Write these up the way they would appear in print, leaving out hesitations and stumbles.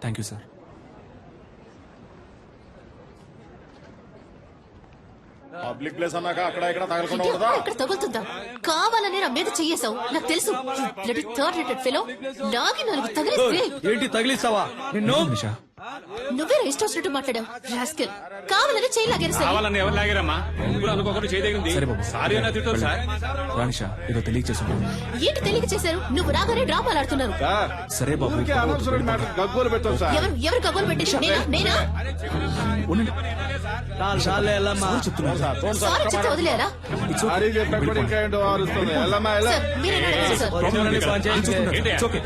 Thank you sir. Public place అన్నాక అక్కడ ఇక్కడ తగలకుండా ఇక్కడ తగులుతుందా? కావాలని నా మీద చెయ్యేశావు, నాకు తెలుసు. థర్డ్ రేటెడ్ ఫెలో లాగి నాలుగు తగిలిస్తే ఏంటి తగిలిస్తావా నిన్ను? నిషా, నువ్వే ఇష్టం వచ్చినట్టు మాట్లాడావు. రాస్కెల్, కావాలని చేయి లాగేరు. కావాలని ఎవరు లాగారమ్మా? అనుకోకుండా చేయదగింది. సరే బాబు, సారీ అన్న తిట్టారు సార్. రానిషా, ఏదో తెలియచేసుకున్నాను. ఏంటి తెలియక చేశారు? నువ్వు రాగానే డ్రామాలు ఆడుతున్నారు. సరే బాబు, గగ్గోలు పెట్టాం సార్. ఎవరు గగ్గోలు పెట్టి? నేనా? ఉండండి. సారీ చెప్తున్నాను సార్. సారీ చెప్తే వదిలేరా? సారీ చెప్పినప్పుడు ఇంకా ఏంటో ఆరుస్తుంది. వెళ్ళమ్మా, వెళ్ళు. సార్, మీరేనా అడగండి సార్. ప్రాబ్లం లేదు సార్. నేను చూసుకుంటాను. It's okay.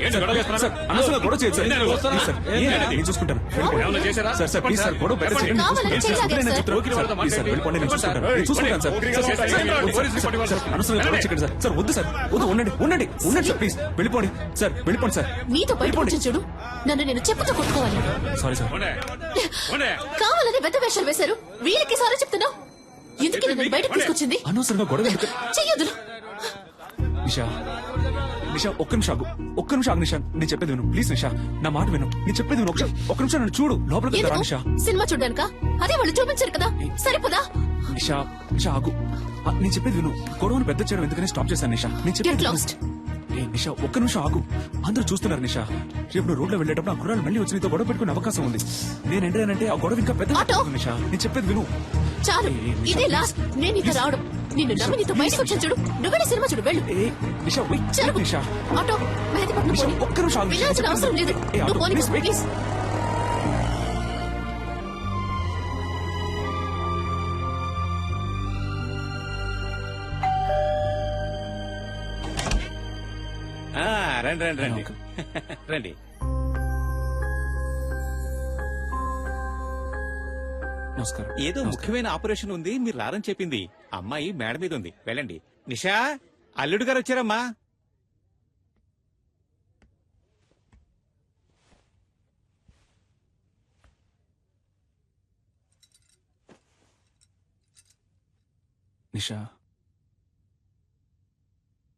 సార్, అనవసరంగా గొడవ చేయొద్దు సార్. ప్లీజ్ సార్, నేను చూసుకుంటాను. ఏమన్నా చేశారా? సార్ సార్ ప్లీజ్ సార్, గొడవ బయట చేయండి. కావాలని సార్, చేయలాగే నేను సార్. చెప్తాను. ప్లీజ్ సార్, వెళ్ళిపోండి, నేను చూసుకుంటాను. నేను చూసుకుంటాను సార్. అనవసరంగా గొడవ చేయకండి సార్. సార్ వద్దు సార్, వద్దు, ఉండండి సార్, ప్లీజ్ వెళ్ళిపోండి సార్, వెళ్ళిపోండి సార్. మీతో బయట వచ్చి చూడు, నన్ను నేను చెప్పుతో కొట్టుకోవాలి. Sorry sir. కావాలని పెద్ద వేషాలు వేశారు. వీళ్ళకి సారీ చెప్తున్నావు. ఎందుకు నన్ను బయటకు తీసుకొచ్చింది? అనవసరంగా గొడవ ఎందుకు? చెయ్యొద్దు. నిషా, నిషా, ఒక్క నిమిషం ఆగు నిషా, నేను చెప్పేది విను ప్లీజ్. నిషా, నా మాట విను, నేను చెప్పేది విను. ఒక్క నిమిషం నన్ను చూడు, లోపలికి రా నిషా. సినిమా చూడ్డానిక? అదే వాళ్ళు చూపించారు కదా, సరిపోదా? నిషా, ఆగు, నేను చెప్పేది విను. గొడవను పెద్ద చేయడం ఎందుకని స్టాప్ చేశాను నిషా. నేను చెప్పేది Get విను. lost. నిషా, ఒక్క నిమిషం ఆగు. అందరూ చూస్తున్నారు నిషా. రేపు నువ్వు రోడ్లో వెళ్ళేటప్పుడు ఆ కుర్రాలు మళ్ళీ వచ్చి నీతో గొడవ పెట్టుకునే అవకాశం ఉంది. నేను ఎంటానంటే ఆ గొడవ ఇంకా పెద్ద ఆటో. నిషా, నేను చెప్పేది విను. చాలు, ఇదే లాస్ట్. నేను నీతో రావడం, నిన్ను నమ్మి నీతో బయటకు వచ్చాను చూడు. నువ్వే సినిమా చూడు, వెళ్ళు. నిషా, wait, జరుగు. నిషా, ఆటో, మెహదీపట్నం నిషా, పోనీ. ఒక్క నిమిషం ఆగు నిషా. వెళ్ళాల్సిన అవసరం లేదు. ఆటో, నువ్వు పోనీ, please, wait. ప్లీజ్. రండి రండి రండి రండి. నమస్కారం. ఏదో ముఖ్యమైన ఆపరేషన్ ఉంది, మీరు రారని చెప్పింది. అమ్మాయి మేడ మీద ఉంది, వెళ్ళండి. నిషా, అల్లుడు గారు వచ్చారమ్మా. నిషా,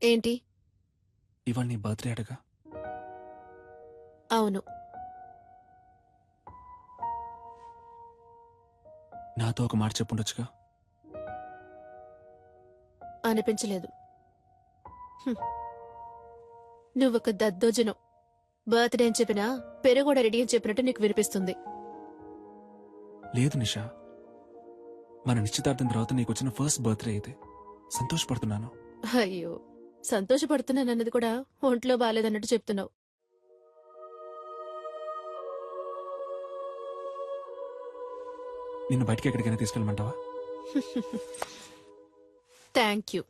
ఏంటి? ఇవాళ నీ బర్త్డే అడగా? అవును. నాతో ఒక మాట చెప్పుండొచ్చుగా. అనిపించలేదు. నువ్వొక దద్దోజనం. బర్త్డే అని చెప్పినా పెరుగోడ రెడీ అని చెప్పినట్టు నీకు వినిపిస్తుంది. లేదు నిషా, మన నిశ్చితార్థం తర్వాత నీకు వచ్చిన ఫస్ట్ బర్త్డే ఇది. సంతోషపడుతున్నాను. అయ్యో, సంతోషపడుతున్నానన్నది కూడా ఒంట్లో బాలేదన్నట్టు చెప్తున్నావు. నిన్ను బయటికి ఎక్కడికైనా తీసుకెళ్ళమంటావా? Thank you.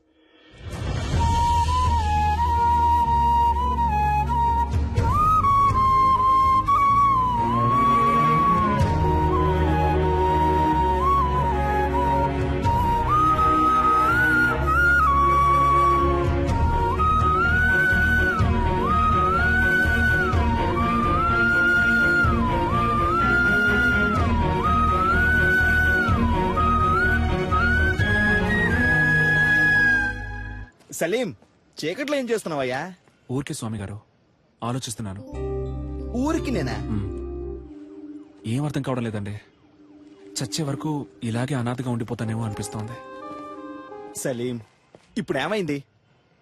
సలీం, చీకట్లో ఏం చేస్తున్నావయ్యా? ఊరికే స్వామి గారు, ఆలోచిస్తున్నాను. ఊరికి నేనా? ఏం అర్థం కావడం లేదండి. చచ్చే వరకు ఇలాగే అనాథగా ఉండిపోతానేమో అనిపిస్తోంది. సలీం, ఇప్పుడు ఏమైంది?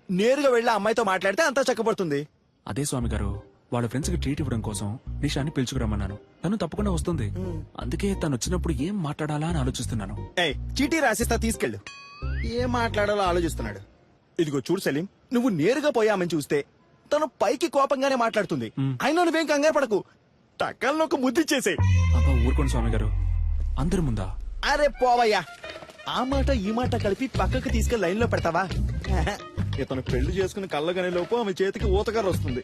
నేరుగా వెళ్ళి ఆ అమ్మాయితో మాట్లాడితే అంతా చక్కబడుతుంది. అదే స్వామి గారు, వాళ్ళ ఫ్రెండ్స్ కి ట్రీట్ ఇవ్వడం కోసం నిషాని పిలుచుకురమ్మన్నాను. తను తప్పకుండా వస్తుంది. అందుకే తను వచ్చినప్పుడు ఏం మాట్లాడాలా అని ఆలోచిస్తున్నాను. ఏయ్, చీటీ రాసిస్తా, తీసుకెళ్ళు. ఏం మాట్లాడాలో ఆలోచిస్తున్నాడు. ఇదిగో చూడు సలీం, నువ్వు నేరుగా పోయామని చూస్తే తను పైకి కోపంగానే మాట్లాడుతుంది. అయినా నువ్వేం కంగారు పడకు, టక్కల్లో ఒక ముద్దిచ్చేసే. అబ్బా ఊరుకోండి స్వామి గారు, అందరి ముందా? అరే పోవయ్యా, ఆ మాట ఈ మాట కలిపి పక్కకు తీసుకెళ్లి లైన్ లో పెడతావా? ఇతను పెళ్లి చేసుకుని కళ్ళగానే లోపు ఆమె చేతికి ఊతగారు వస్తుంది.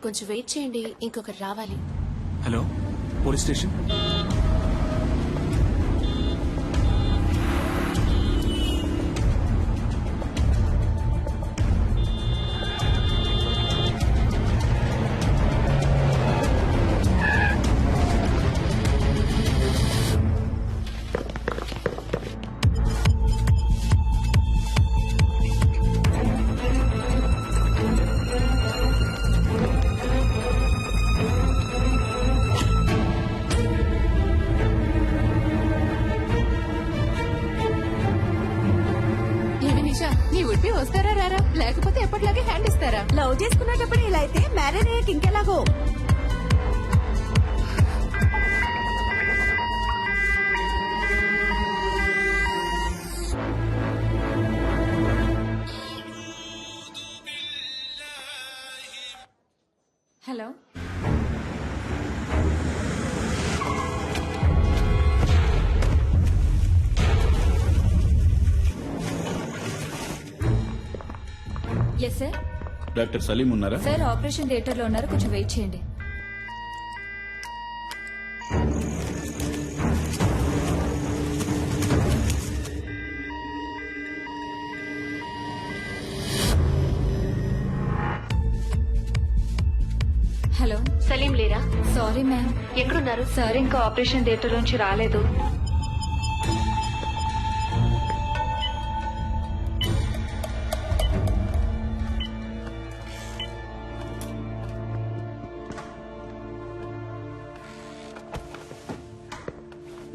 కొంచెం వెయిట్ చేయండి, ఇంకొకరు రావాలి. Hello police station. ఏమి నిషా, నీ ఉడిపి వస్తారా రారా, లేకపోతే ఎప్పటిలాగే హ్యాండ్ ఇస్తారా? లవ్ చేసుకునేటప్పుడు ఇలా అయితే మ్యారేజ్ అయ్యాక ఇంకెలాగో. Hello, yes sir. Doctor Salim ఉన్నారా? సార్ ఆపరేషన్ థియేటర్ లో ఉన్నారు, కొంచెం వెయిట్ చేయండి. హలో, సలీం లేరా? Sorry ma'am. ఎక్కడున్నారు? సార్ ఇంకా ఆపరేషన్ థియేటర్ నుంచి రాలేదు.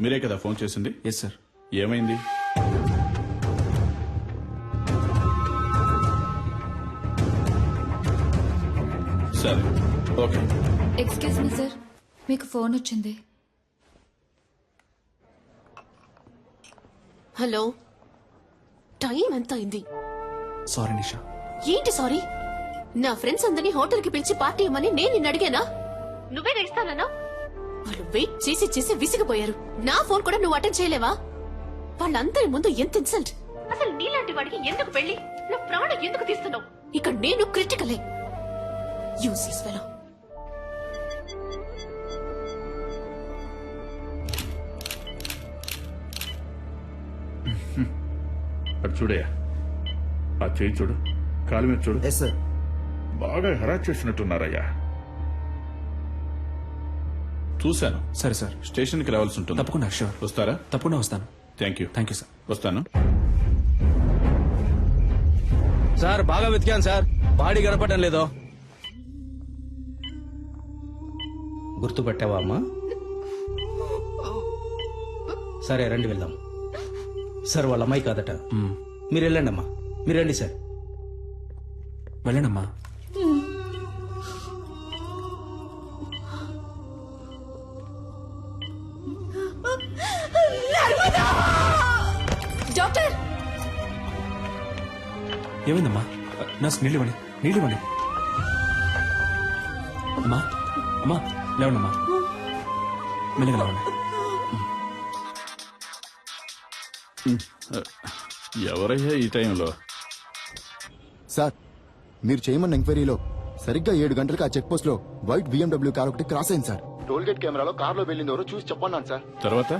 మీరే కదా ఫోన్ చేసింది? Yes sir. ఏమైంది? సరే, ఓకే. ఎక్స్క్యూజ్ మీ సార్, మీకు ఫోన్ వచ్చింది. హలో, టైం ఎంత అయింది? సారీ నిషా. ఏంటి సారీ? నా ఫ్రెండ్స్ అందరినీ హోటల్ కి పిలిచి పార్టీ ఇవ్వమని నేను నిన్ను అడిగానా? నువ్వే ఇస్తానన్నా? వాళ్ళు వెయిట్ చేసి చేసి విసిగిపోయారు. నా ఫోన్ కూడా నువ్వు అటెండ్ చేయలేవా? వాళ్ళందరి ముందు ఎంత ఇన్సల్ట్! అసలు నీలాంటి వాడికి ఎందుకు పెళ్లి? నా ప్రాణం ఎందుకు తీస్తున్నావు? ఇక్కడ నేను క్రిటికలే. Useless fellow. అటు చూడయ్యా, ఆ చేయి చూడు, కాలు మీద చూడు. Yes sir. బాగా హెరాస్ చేసినట్టున్నారయ్యా. చూశాను. సరే సార్, స్టేషన్కి రావాల్సి ఉంటుంది. తప్పకుండా. షూర్, వస్తారా? తప్పకుండా వస్తాను. Thank you. Thank you sir. వస్తాను. సార్ బాగా వెతికాను సార్, బాడీ కనపడటం లేదో. గుర్తుపట్టావా అమ్మా? సరే రండి వెళ్దాం. సార్ వాళ్ళ అమ్మాయి కాదట. మీరు వెళ్ళండి అమ్మా, మీరు రండి సార్. వెళ్ళండమ్మా. డాక్టర్, ఏమైందమ్మా? నర్స్ నీళ్ళు ఇవ్వండి, నీళ్ళు ఇవ్వండి. అమ్మా, అమ్మా లేవండమ్మా, మెల్లగా లేవండి. ఎవరయ్యా ఈ టైంలో? సార్, మీరు చేయమన్న ఎంక్వైరీలో సరిగ్గా 7 గంటలకు ఆ చెక్ పోస్ట్ లో వైట్ BMW కార్ ఒకటి క్రాస్ అయింది సార్. టోల్ గేట్ కెమెరాలో కార్ లో వెళ్ళింది ఎవరో చూసి చెప్పన్నాను సార్. తర్వాత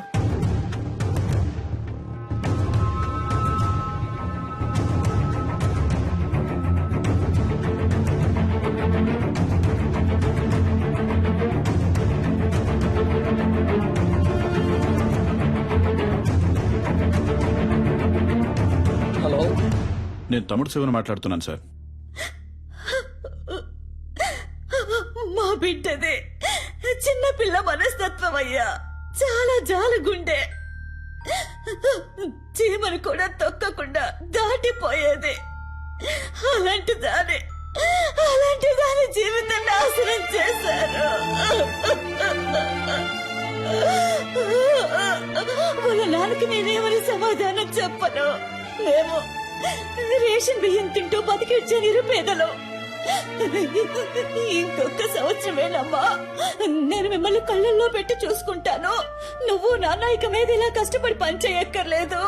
హలో, నేను తమ్ముడు శివన్ మాట్లాడుతున్నాను సార్. మా బిడ్డదే చిన్న పిల్ల మనస్తత్వం అయ్యా, చాలా జాలగుండె. చీమను కూడా తొక్కకుండా దాటిపోయేది. అలాంటి దాని జీవితం నాశనం చేశారు. వాళ్ళ నాన్నకి నేనేమని సమాధానం చెప్పను. మేము రేషన్ బియ్యం తింటూ బతికిచ్చే నిరుపేదలు. ఇంకొక సంవత్సరమేనమ్మా, నేను మిమ్మల్ని కళ్ళల్లో పెట్టి చూసుకుంటాను. నువ్వు నాన్న ఇక మీద ఇలా కష్టపడి పనిచేయక్కర్లేదు,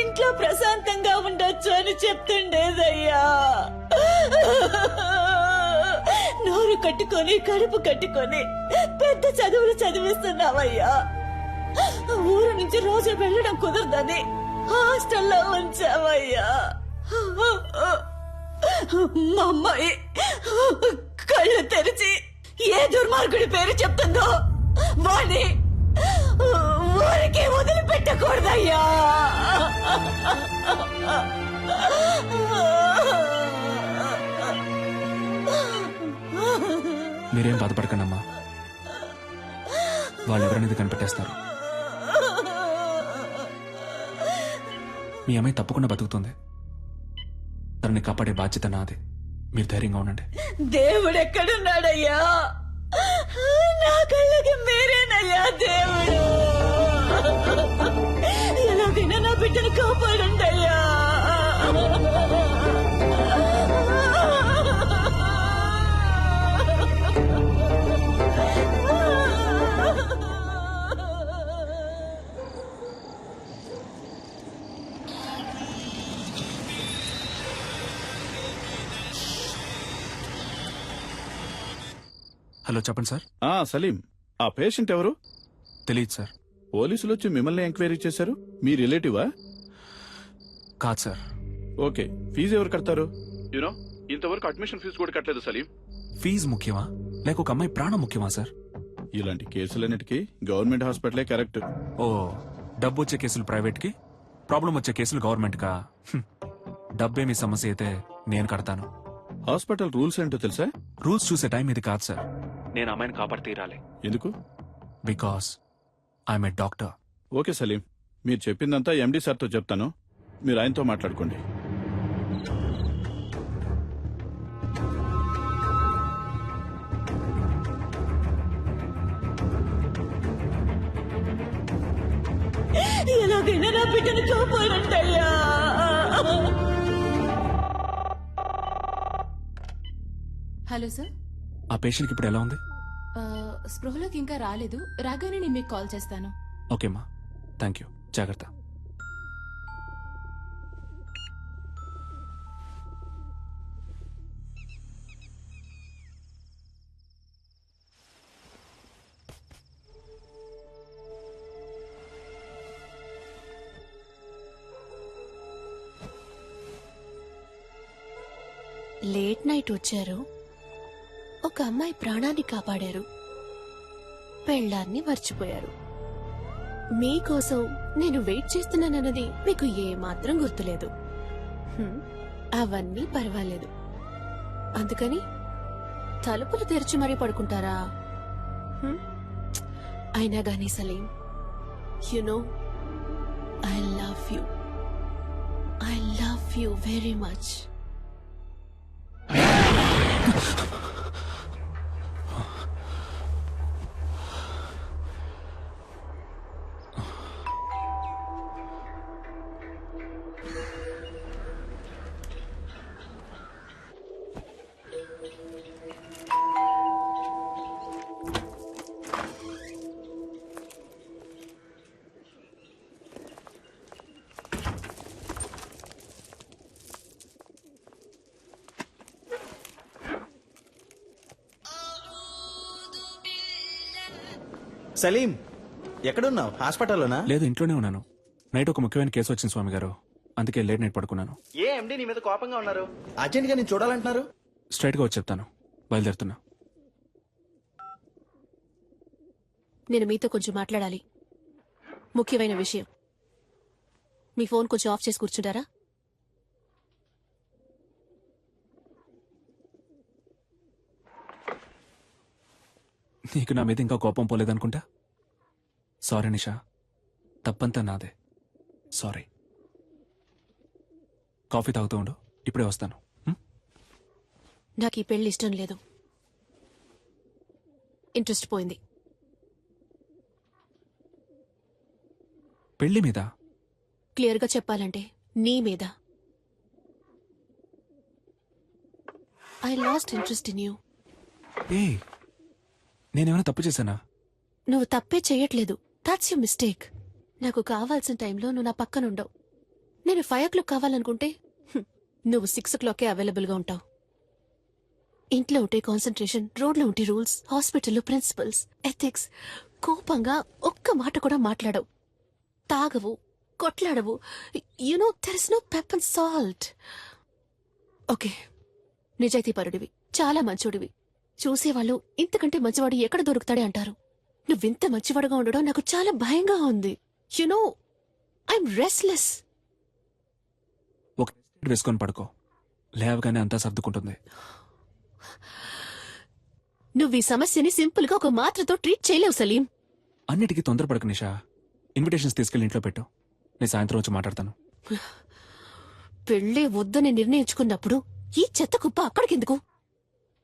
ఇంట్లో ప్రశాంతంగా ఉండొచ్చు అని చెప్తుండేదయ్యా. నోరు పెట్టుకొని కడుపు కట్టుకొని పెద్ద చదువులు చదివిస్తున్నావయ్యా. ఊరు నుంచి రోజు వెళ్ళడం కుదరదని హాస్టల్లో ఉంచావయ్యా. మా అమ్మాయి కళ్ళు తెరిచి ఏ దుర్మార్గుడి పేరు చెప్తుందో వాణ్ణి ఊరికి వదిలిపెట్టకూడదయ్యా. మీరేం బాధపడకండమ్మా, వాళ్ళు ఎవరనేది కనిపెట్టేస్తారు. మీ అమ్మాయి తప్పకుండా బతుకుతుంది. తనని కాపాడే బాధ్యత నాది. మీరు ధైర్యంగా ఉండండి. దేవుడు ఎక్కడున్నాడయ్యా? నా కళ్ళకి మీరేనయ్యా దేవుడు. ఎలాగైనా నా బిడ్డను కాపాడండి అయ్యా. హలో, చెప్పండి సార్. సలీం, ఆ పేషెంట్ ఎవరు? తెలియదు సార్. పోలీసులు వచ్చి మిమ్మల్ని ఎంక్వైరీ చేశారు. మీ రిలేటివా? కాదు సార్. ఓకే, ఫీజు ఎవరు కడతారు? యూనో, ఇంతవరకు అడ్మిషన్ ఫీజు కూడా కట్టలేదు సలీం. ఫీజు ముఖ్యమా లేక ఒక అమ్మాయి ప్రాణం ముఖ్యమా సార్? ఇలాంటి కేసులన్నిటికీ గవర్నమెంట్ హాస్పిటలే కరెక్ట్. ఓ, డబ్బు వచ్చే కేసులు ప్రైవేట్ కి, ప్రాబ్లం వచ్చే కేసులు గవర్నమెంట్ కా? డబ్బే మీ సమస్య అయితే నేను కడతాను. హాస్పిటల్ రూల్స్ ఏంటో తెలుసా? రూల్స్ చూసే టైం ఇది కాదు సార్. నేను అమ్మాయిని కాపాడి తీరాలి. ఎందుకు? Because I'm a doctor. Okay Salim, మీరు చెప్పిందంతా ఎండి సార్తో చెప్తాను. మీరు ఆయనతో మాట్లాడుకోండి. ఎలాగైనా నా బిడ్డను కాపాడండి అయ్యా. Hello sir. ఆ పేషెంట్కి ఇప్పుడు ఎలా ఉంది? స్పృహలోకి ఇంకా రాలేదు. రాగానే నేను మీకు కాల్ చేస్తాను. ఓకేమ్మా, థ్యాంక్ యూ. జాగ్రత్త. లేట్ నైట్ వచ్చారు, ఒక అమ్మాయి ప్రాణాన్ని కాపాడారు, పెళ్ళాన్ని మర్చిపోయారు. మీకోసం నేను వెయిట్ చేస్తున్నానన్నది మీకు ఏమాత్రం గుర్తులేదు. అవన్నీ పర్వాలేదు. అందుకని తలుపులు తెరిచి మరీ పడుకుంటారా? అయినా గానీ Salim, you know I love you very much. Salim, ఎక్కడున్నావు? హాస్పిటల్లోనా? లేదు, ఇంట్లోనే ఉన్నాను. నైట్ ఒక ముఖ్యమైన కేసు వచ్చింది స్వామి గారు, అందుకే లేట్ నైట్ పడుకున్నాను. ఏ ఎండి నీ మీద కోపంగా ఉన్నారు? అర్జెంట్ గా నేను చూడాలంటున్నారు. స్ట్రైట్ గా వచ్చి చెప్తాను. బయలుదేరుతున్నా. నేను మీతో కొంచెం మాట్లాడాలి. ముఖ్యమైన విషయం. మీ ఫోన్ కొంచెం ఆఫ్ చేసి కూర్చుంటారా? నీకు నా మీద ఇంకా కోపం పోలేదనుకుంటా. సారీ నిషా, తప్పంతా నాదే. సారీ. కాఫీ తాగుతూ ఉండు, ఇప్పుడే వస్తాను. నాకు ఈ పెళ్లి ఇష్టం లేదు. ఇంట్రెస్ట్ పోయింది. పెళ్లి మీద? క్లియర్గా చెప్పాలంటే నీ మీద. I lost interest in you. ఏ, నేనేమైనా తప్పు చేశానా? నువ్వు తప్పే చెయ్యట్లేదు. That's you mistake. నాకు కావాల్సిన టైంలో నువ్వు నా పక్కన ఉండవు. నేను 5 o'clock కావాలనుకుంటే నువ్వు 6 o'clockకే అవైలబుల్ గా ఉంటావు. ఇంట్లో ఉంటే కాన్సన్ట్రేషన్, రోడ్లో ఉంటే రూల్స్, హాస్పిటల్లో ప్రిన్సిపల్స్, ఎథిక్స్. కోపంగా ఒక్క మాట కూడా మాట్లాడవు, తాగవు, కొట్లాడవు. You know there is no pepper salt. Okay, నిజాయితీపరుడివి, చాలా మంచోడివి. చూసేవాళ్ళు ఇంతకంటే మంచివాడు ఎక్కడ దొరుకుతాడే అంటారు. నువ్వింత మంచివాడుగా ఉండడం నాకు చాలా భయంగా ఉంది. You know I'm restless. ఒక వేసుకొని పడుకో, లేవగానే అంతా సర్దుకుంటుంది. నువ్వు ఈ సమస్యని సింపుల్ గా ఒక మాత్రతో ట్రీట్ చేయలేవు సలీం. అన్నిటికీ తొందరపడకు నిషా. ఇన్విటేషన్స్ తీసుకెళ్ళి ఇంట్లో పెట్టు, నేను సాయంత్రం వచ్చి మాట్లాడతాను. పెళ్ళే వద్దని నిర్ణయించుకున్నప్పుడు ఈ చెత్త కుప్ప అక్కడికెందుకు?